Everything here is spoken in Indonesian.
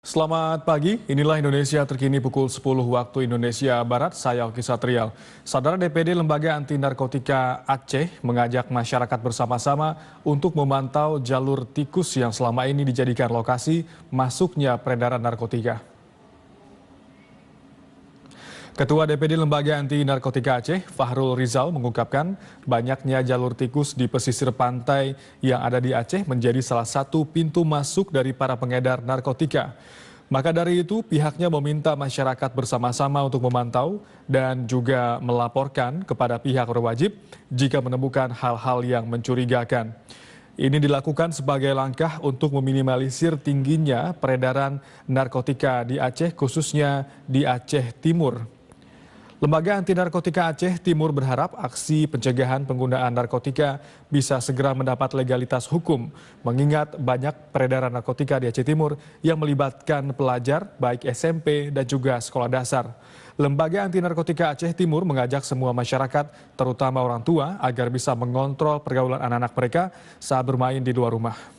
Selamat pagi, inilah Indonesia terkini pukul 10 waktu Indonesia Barat, saya Oki Satrial. Saudara DPD Lembaga Anti Narkotika Aceh mengajak masyarakat bersama-sama untuk memantau jalur tikus yang selama ini dijadikan lokasi masuknya peredaran narkotika. Ketua DPD Lembaga Anti Narkotika Aceh, Fahrul Rizal mengungkapkan banyaknya jalur tikus di pesisir pantai yang ada di Aceh menjadi salah satu pintu masuk dari para pengedar narkotika. Maka dari itu pihaknya meminta masyarakat bersama-sama untuk memantau dan juga melaporkan kepada pihak berwajib jika menemukan hal-hal yang mencurigakan. Ini dilakukan sebagai langkah untuk meminimalisir tingginya peredaran narkotika di Aceh, khususnya di Aceh Timur. Lembaga Anti Narkotika Aceh Timur berharap aksi pencegahan penggunaan narkotika bisa segera mendapat legalitas hukum, mengingat banyak peredaran narkotika di Aceh Timur yang melibatkan pelajar baik SMP dan juga sekolah dasar. Lembaga Anti Narkotika Aceh Timur mengajak semua masyarakat, terutama orang tua, agar bisa mengontrol pergaulan anak-anak mereka saat bermain di luar rumah.